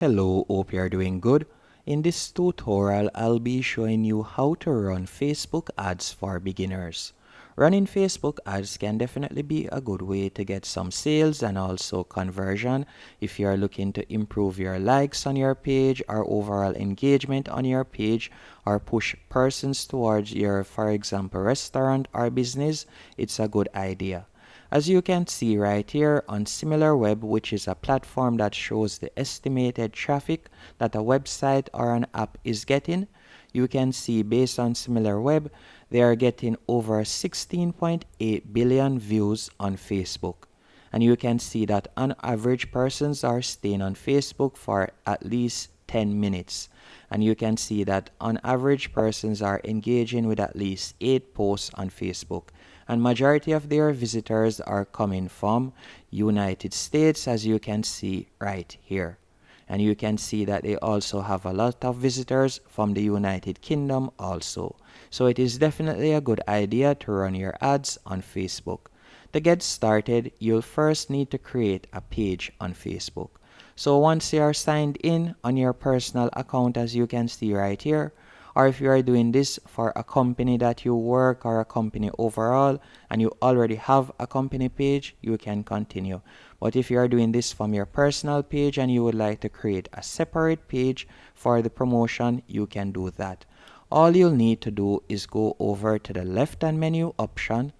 Hello, hope you are doing good. In this tutorial, I'll be showing you how to run Facebook ads for beginners. Running Facebook ads can definitely be a good way to get some sales and also conversion if you are looking to improve your likes on your page or overall engagement on your page or push persons towards your, for example, restaurant or business. It's a good idea. As you can see right here on SimilarWeb, which is a platform that shows the estimated traffic that a website or an app is getting, you can see based on SimilarWeb, they are getting over 16.8 billion views on Facebook. And you can see that on average persons are staying on Facebook for at least 10 minutes. And you can see that on average persons are engaging with at least 8 posts on Facebook. And majority of their visitors are coming from United States, as you can see right here. And you can see that they also have a lot of visitors from the United Kingdom also. So it is definitely a good idea to run your ads on Facebook. To get started, you'll first need to create a page on Facebook. So once you are signed in on your personal account, as you can see right here, or if you are doing this for a company that you work or a company overall and you already have a company page, you can continue. But if you are doing this from your personal page and you would like to create a separate page for the promotion, you can do that. All you'll need to do is go over to the left hand menu option,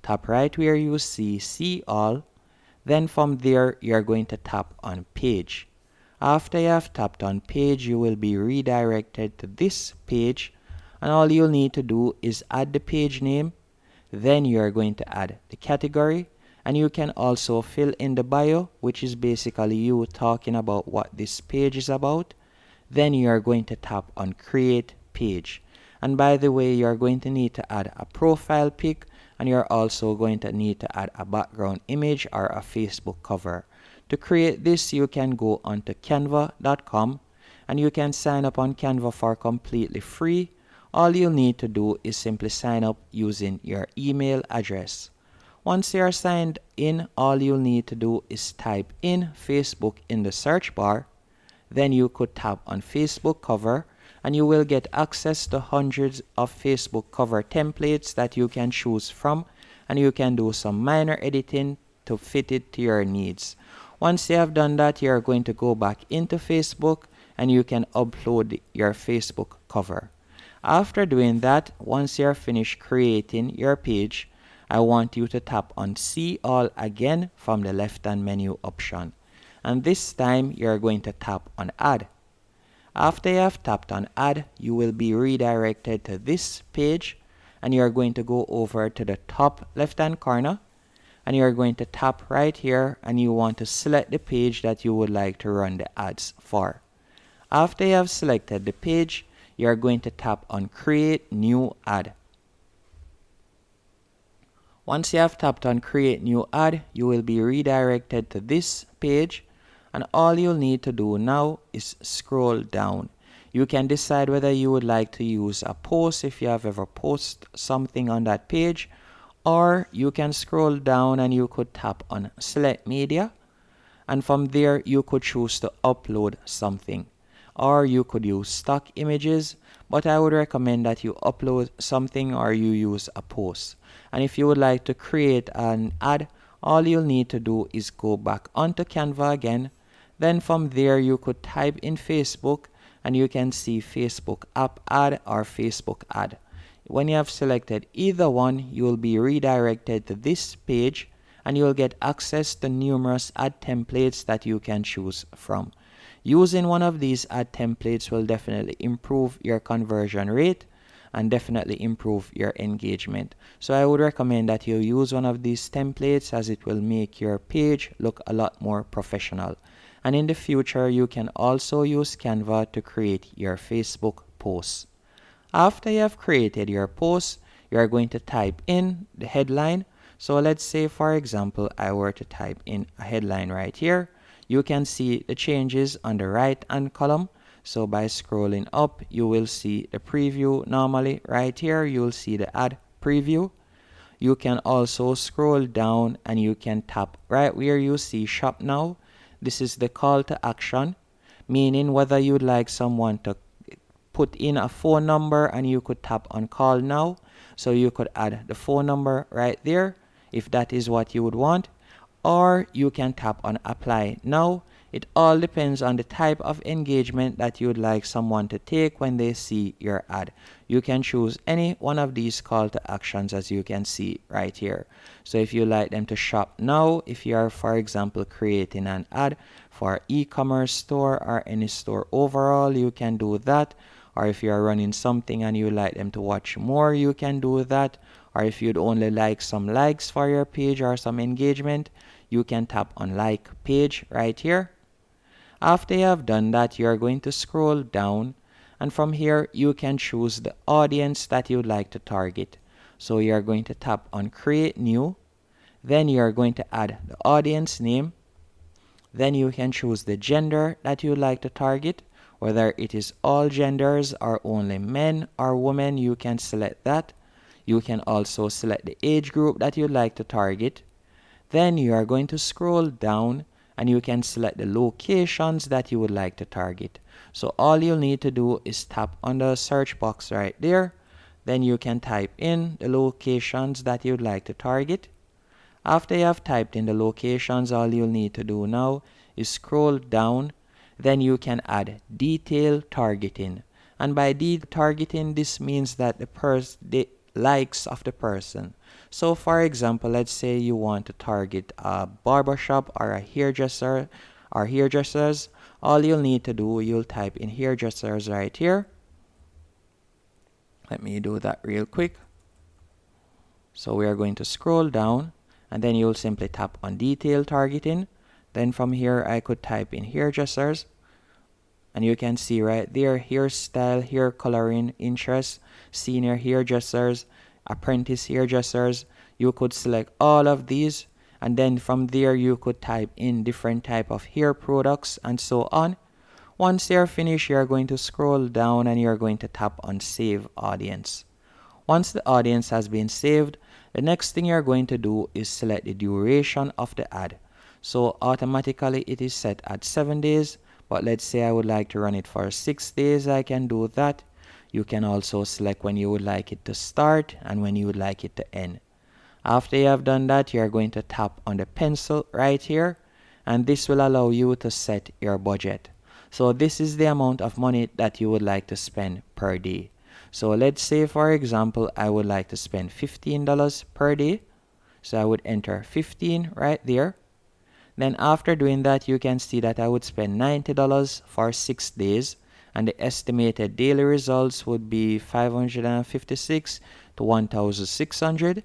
tap right where you see all, then from there you're going to tap on page. After you have tapped on page, you will be redirected to this page, and all you'll need to do is add the page name, then you are going to add the category, and you can also fill in the bio, which is basically you talking about what this page is about. Then you are going to tap on create page. And by the way, you are going to need to add a profile pic, and you're also going to need to add a background image or a Facebook cover. To create this, you can go onto canva.com and you can sign up on Canva for completely free. All you'll need to do is simply sign up using your email address. Once you are signed in, all you'll need to do is type in Facebook in the search bar. Then you could tap on Facebook cover and you will get access to hundreds of Facebook cover templates that you can choose from, and you can do some minor editing to fit it to your needs. Once you have done that, you're going to go back into Facebook and you can upload your Facebook cover. After doing that, once you're finished creating your page, I want you to tap on see all again from the left hand menu option. And this time you're going to tap on add. After you have tapped on add, you will be redirected to this page and you're going to go over to the top left hand corner and you're going to tap right here and you want to select the page that you would like to run the ads for. After you have selected the page, you're going to tap on create new ad. Once you have tapped on create new ad, you will be redirected to this page, and all you'll need to do now is scroll down. You can decide whether you would like to use a post if you have ever posted something on that page, or you can scroll down and you could tap on select media, and from there you could choose to upload something, or you could use stock images, but I would recommend that you upload something or you use a post. And if you would like to create an ad, all you'll need to do is go back onto Canva again. Then from there you could type in Facebook and you can see Facebook app ad or Facebook ad. When you have selected either one, you will be redirected to this page and you will get access to numerous ad templates that you can choose from. Using one of these ad templates will definitely improve your conversion rate and definitely improve your engagement. So I would recommend that you use one of these templates as it will make your page look a lot more professional. And in the future, you can also use Canva to create your Facebook posts. After you have created your post, you are going to type in the headline. So let's say, for example, I were to type in a headline right here. You can see the changes on the right hand column. So by scrolling up, you will see the preview. Normally right here, you'll see the ad preview. You can also scroll down and you can tap right where you see shop now. This is the call to action. meaning whether you'd like someone to put in a phone number, and you could tap on call now. So you could add the phone number right there if that is what you would want, or you can tap on apply now. It all depends on the type of engagement that you'd like someone to take when they see your ad. You can choose any one of these call to actions, as you can see right here. So if you like them to shop now, if you are, for example, creating an ad for e-commerce store or any store overall, you can do that. Or if you are running something and you like them to watch more, you can do that. Or if you'd only like some likes for your page or some engagement, you can tap on like page right here. After you have done that, you are going to scroll down, and from here you can choose the audience that you'd like to target. So you are going to tap on create new, then you are going to add the audience name, then you can choose the gender that you'd like to target, whether it is all genders or only men or women. You can select that. You can also select the age group that you'd like to target. Then you are going to scroll down and you can select the locations that you would like to target. So all you'll need to do is tap on the search box right there. Then you can type in the locations that you'd like to target. After you have typed in the locations, all you'll need to do now is scroll down. Then you can add detail targeting. And by detail targeting, this means that the likes of the person. So for example, let's say you want to target a barbershop or a hairdresser or hairdressers. All you'll need to do, you'll type in hairdressers right here. Let me do that real quick. So we are going to scroll down, and then you'll simply tap on detail targeting. Then from here I could type in hairdressers, and you can see right there hairstyle, hair coloring, interest, senior hairdressers, apprentice hairdressers. You could select all of these, and then from there you could type in different type of hair products and so on. Once you're finished, you're going to scroll down and you're going to tap on save audience. Once the audience has been saved, the next thing you're going to do is select the duration of the ad. So automatically it is set at 7 days, but let's say I would like to run it for 6 days. I can do that. You can also select when you would like it to start and when you would like it to end. After you have done that, you're going to tap on the pencil right here, and this will allow you to set your budget. So this is the amount of money that you would like to spend per day. So let's say, for example, I would like to spend $15 per day. So I would enter 15 right there. Then after doing that, you can see that I would spend $90 for 6 days, and the estimated daily results would be 556 to 1,600.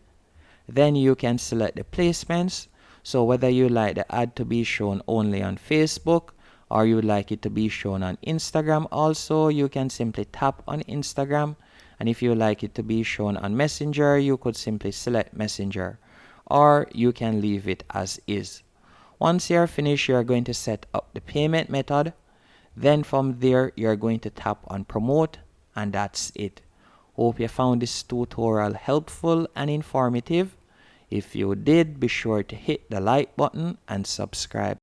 Then you can select the placements. So whether you like the ad to be shown only on Facebook or you would like it to be shown on Instagram also, you can simply tap on Instagram. And if you like it to be shown on Messenger, you could simply select Messenger, or you can leave it as is. Once you're finished, you're going to set up the payment method. Then from there, you're going to tap on promote, and that's it. Hope you found this tutorial helpful and informative. If you did, be sure to hit the like button and subscribe.